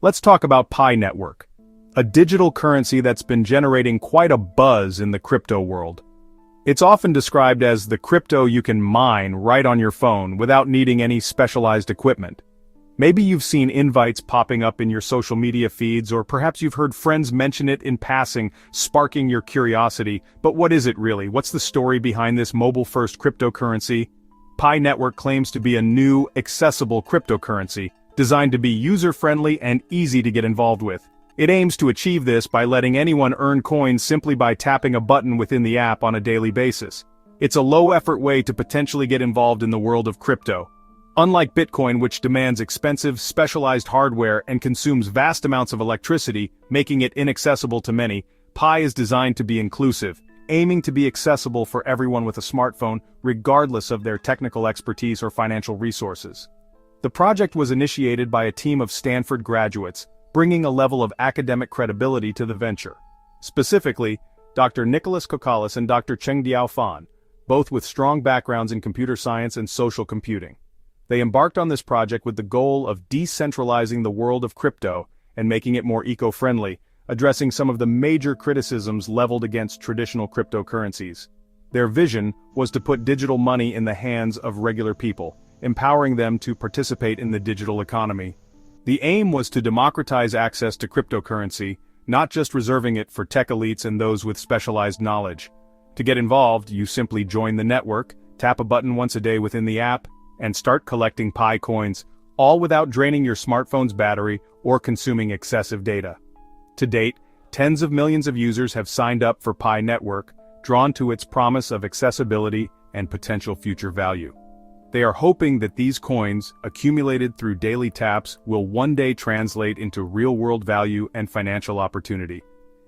Let's talk about Pi Network, a digital currency that's been generating quite a buzz in the crypto world. It's often described as the crypto you can mine right on your phone without needing any specialized equipment. Maybe you've seen invites popping up in your social media feeds, or perhaps you've heard friends mention it in passing, sparking your curiosity. But what is it really? What's the story behind this mobile-first cryptocurrency? Pi Network claims to be a new, accessible cryptocurrency, designed to be user-friendly and easy to get involved with. It aims to achieve this by letting anyone earn coins simply by tapping a button within the app on a daily basis. It's a low-effort way to potentially get involved in the world of crypto. Unlike Bitcoin, which demands expensive, specialized hardware and consumes vast amounts of electricity, making it inaccessible to many, Pi is designed to be inclusive, aiming to be accessible for everyone with a smartphone, regardless of their technical expertise or financial resources. The project was initiated by a team of Stanford graduates, bringing a level of academic credibility to the venture. Specifically, Dr. Nicholas Kokalis and Dr. Chengdiao Fan, both with strong backgrounds in computer science and social computing. They embarked on this project with the goal of decentralizing the world of crypto and making it more eco-friendly, addressing some of the major criticisms leveled against traditional cryptocurrencies. Their vision was to put digital money in the hands of regular people, empowering them to participate in the digital economy. The aim was to democratize access to cryptocurrency, not just reserving it for tech elites and those with specialized knowledge. To get involved, you simply join the network, tap a button once a day within the app, and start collecting Pi coins, all without draining your smartphone's battery or consuming excessive data. To date, tens of millions of users have signed up for Pi Network, drawn to its promise of accessibility and potential future value. They are hoping that these coins, accumulated through daily taps, will one day translate into real-world value and financial opportunity.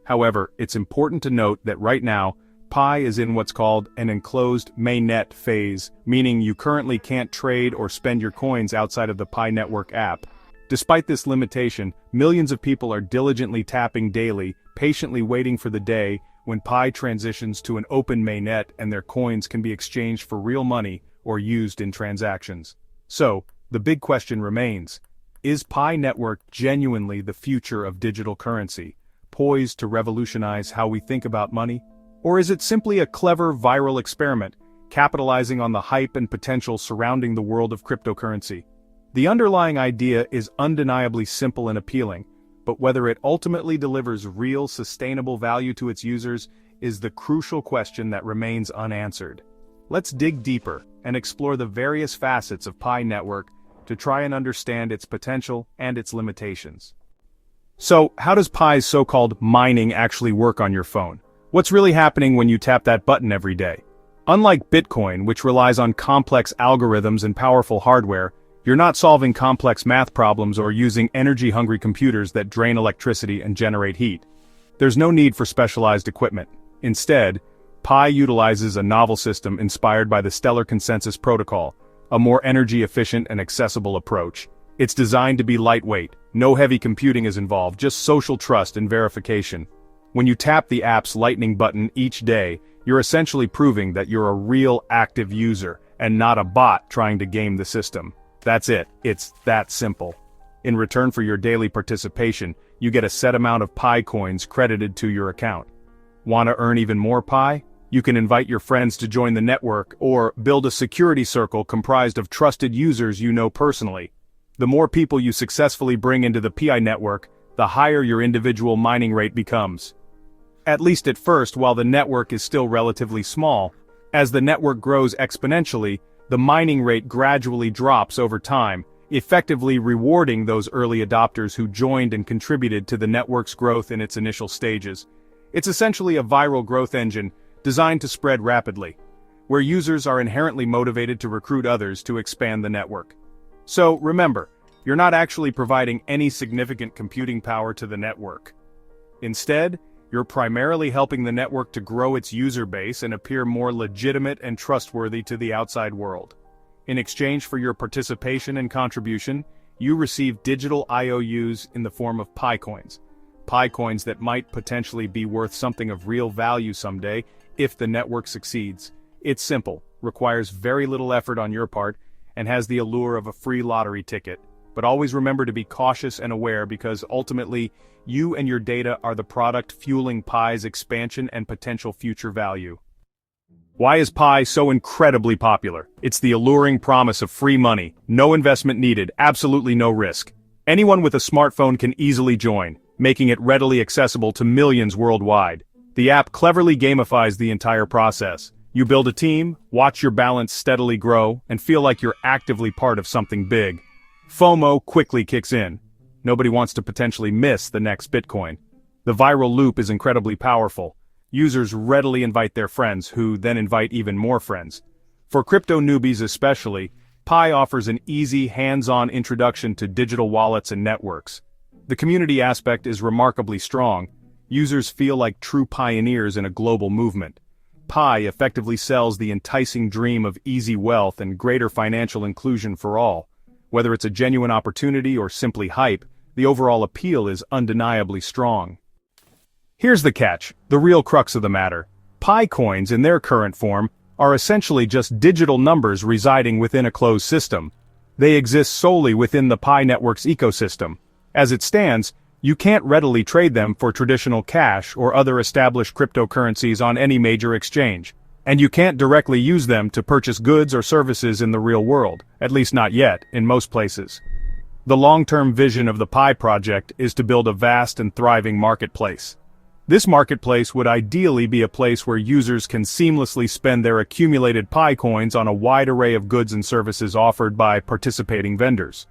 However, it's important to note that right now, Pi is in what's called an enclosed mainnet phase, meaning you currently can't trade or spend your coins outside of the Pi Network app. Despite this limitation, millions of people are diligently tapping daily, patiently waiting for the day when Pi transitions to an open mainnet and their coins can be exchanged for real money or used in transactions. So, the big question remains: is Pi Network genuinely the future of digital currency, poised to revolutionize how we think about money? Or is it simply a clever viral experiment, capitalizing on the hype and potential surrounding the world of cryptocurrency? The underlying idea is undeniably simple and appealing, but whether it ultimately delivers real, sustainable value to its users is the crucial question that remains unanswered. Let's dig deeper and explore the various facets of Pi Network to try and understand its potential and its limitations. So, how does Pi's so-called mining actually work on your phone? What's really happening when you tap that button every day? Unlike Bitcoin, which relies on complex algorithms and powerful hardware, you're not solving complex math problems or using energy-hungry computers that drain electricity and generate heat. There's no need for specialized equipment. Instead, Pi utilizes a novel system inspired by the Stellar Consensus Protocol, a more energy-efficient and accessible approach. It's designed to be lightweight, no heavy computing is involved, just social trust and verification. When you tap the app's Lightning button each day, you're essentially proving that you're a real active user, and not a bot trying to game the system. That's it, it's that simple. In return for your daily participation, you get a set amount of Pi coins credited to your account. Want to earn even more Pi? You can invite your friends to join the network, or build a security circle comprised of trusted users you know personally. The more people you successfully bring into the Pi network, the higher your individual mining rate becomes. At least at first, while the network is still relatively small. As the network grows exponentially, the mining rate gradually drops over time, effectively rewarding those early adopters who joined and contributed to the network's growth in its initial stages. It's essentially a viral growth engine, designed to spread rapidly, where users are inherently motivated to recruit others to expand the network. So, remember, you're not actually providing any significant computing power to the network. Instead, you're primarily helping the network to grow its user base and appear more legitimate and trustworthy to the outside world. In exchange for your participation and contribution, you receive digital IOUs in the form of Pi coins. Pi coins that might potentially be worth something of real value someday, if the network succeeds. It's simple, requires very little effort on your part, and has the allure of a free lottery ticket. but always remember to be cautious and aware because ultimately, you and your data are the product fueling Pi's expansion and potential future value. Why is Pi so incredibly popular? It's the alluring promise of free money, no investment needed, absolutely no risk. Anyone with a smartphone can easily join, making it readily accessible to millions worldwide. The app cleverly gamifies the entire process. You build a team, watch your balance steadily grow, and feel like you're actively part of something big. FOMO quickly kicks in. Nobody wants to potentially miss the next Bitcoin. The viral loop is incredibly powerful. Users readily invite their friends, who then invite even more friends. For crypto newbies especially, Pi offers an easy, hands-on introduction to digital wallets and networks. The community aspect is remarkably strong. Users feel like true pioneers in a global movement. Pi effectively sells the enticing dream of easy wealth and greater financial inclusion for all. Whether it's a genuine opportunity or simply hype, the overall appeal is undeniably strong. Here's the catch, the real crux of the matter. Pi coins in their current form are essentially just digital numbers residing within a closed system. They exist solely within the Pi network's ecosystem. As it stands, you can't readily trade them for traditional cash or other established cryptocurrencies on any major exchange. And you can't directly use them to purchase goods or services in the real world, at least not yet, in most places. The long-term vision of the Pi project is to build a vast and thriving marketplace. This marketplace would ideally be a place where users can seamlessly spend their accumulated Pi coins on a wide array of goods and services offered by participating vendors.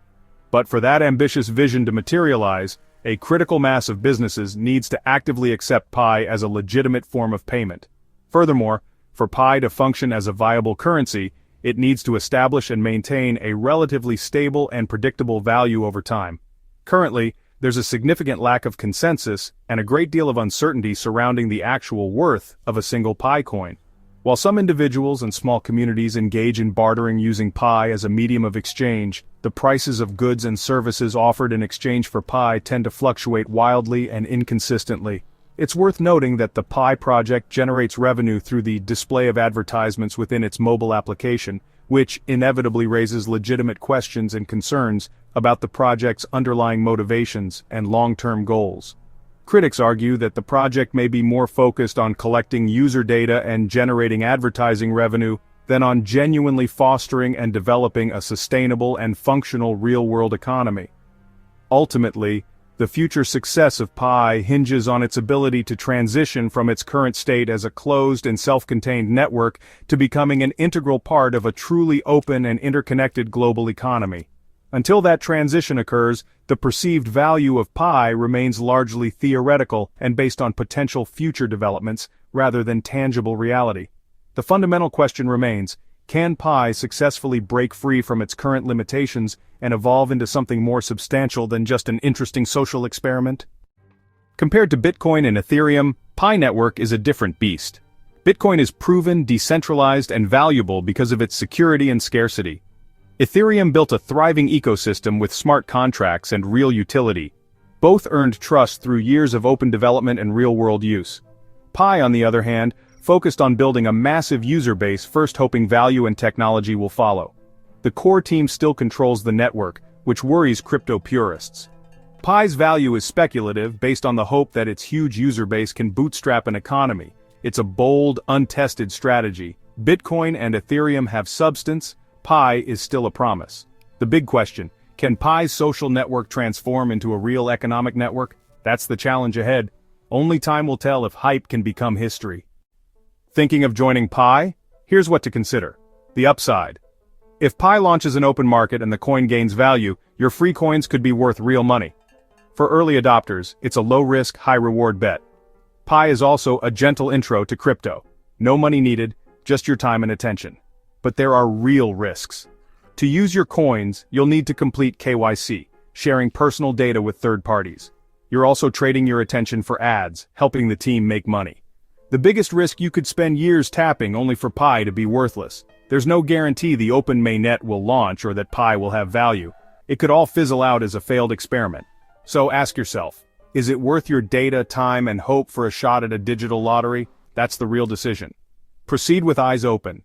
But for that ambitious vision to materialize, a critical mass of businesses needs to actively accept Pi as a legitimate form of payment. Furthermore, for Pi to function as a viable currency, it needs to establish and maintain a relatively stable and predictable value over time. Currently, there's a significant lack of consensus and a great deal of uncertainty surrounding the actual worth of a single Pi coin. While some individuals and small communities engage in bartering using Pi as a medium of exchange, the prices of goods and services offered in exchange for Pi tend to fluctuate wildly and inconsistently. It's worth noting that the Pi project generates revenue through the display of advertisements within its mobile application, which inevitably raises legitimate questions and concerns about the project's underlying motivations and long-term goals. Critics argue that the project may be more focused on collecting user data and generating advertising revenue than on genuinely fostering and developing a sustainable and functional real-world economy. Ultimately, the future success of Pi hinges on its ability to transition from its current state as a closed and self-contained network to becoming an integral part of a truly open and interconnected global economy. Until that transition occurs, the perceived value of Pi remains largely theoretical and based on potential future developments rather than tangible reality. The fundamental question remains, can Pi successfully break free from its current limitations and evolve into something more substantial than just an interesting social experiment? Compared to Bitcoin and Ethereum, Pi Network is a different beast. Bitcoin is proven, decentralized, and valuable because of its security and scarcity. Ethereum built a thriving ecosystem with smart contracts and real utility. Both earned trust through years of open development and real-world use. Pi, on the other hand, focused on building a massive user base, first hoping value and technology will follow. The core team still controls the network, which worries crypto purists. Pi's value is speculative, based on the hope that its huge user base can bootstrap an economy. It's a bold, untested strategy. Bitcoin and Ethereum have substance. Pi is still a promise. The big question, can Pi's social network transform into a real economic network? That's the challenge ahead. Only time will tell if hype can become history. Thinking of joining Pi? Here's what to consider. The upside. If Pi launches an open market and the coin gains value, your free coins could be worth real money. For early adopters, it's a low-risk, high-reward bet. Pi is also a gentle intro to crypto. No money needed, just your time and attention. But there are real risks. To use your coins, you'll need to complete KYC, sharing personal data with third parties. You're also trading your attention for ads, helping the team make money. The biggest risk, you could spend years tapping only for Pi to be worthless. There's no guarantee the open mainnet will launch or that Pi will have value. It could all fizzle out as a failed experiment. So ask yourself, is it worth your data, time, and hope for a shot at a digital lottery? That's the real decision. Proceed with eyes open.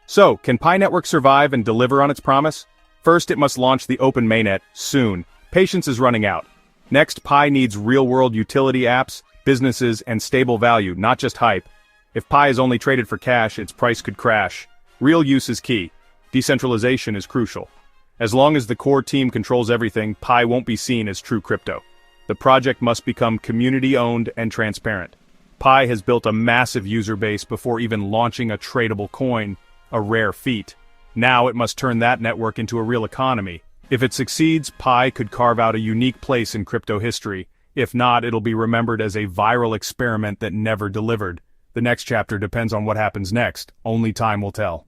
So, can Pi Network survive and deliver on its promise? First, it must launch the open mainnet, soon. Patience is running out. Next, Pi needs real-world utility apps, businesses, and stable value, not just hype. If Pi is only traded for cash, its price could crash. Real use is key. Decentralization is crucial. As long as the core team controls everything, Pi won't be seen as true crypto. The project must become community-owned and transparent. Pi has built a massive user base before even launching a tradable coin, a rare feat. Now it must turn that network into a real economy. If it succeeds, Pi could carve out a unique place in crypto history. If not, it'll be remembered as a viral experiment that never delivered. The next chapter depends on what happens next. Only time will tell.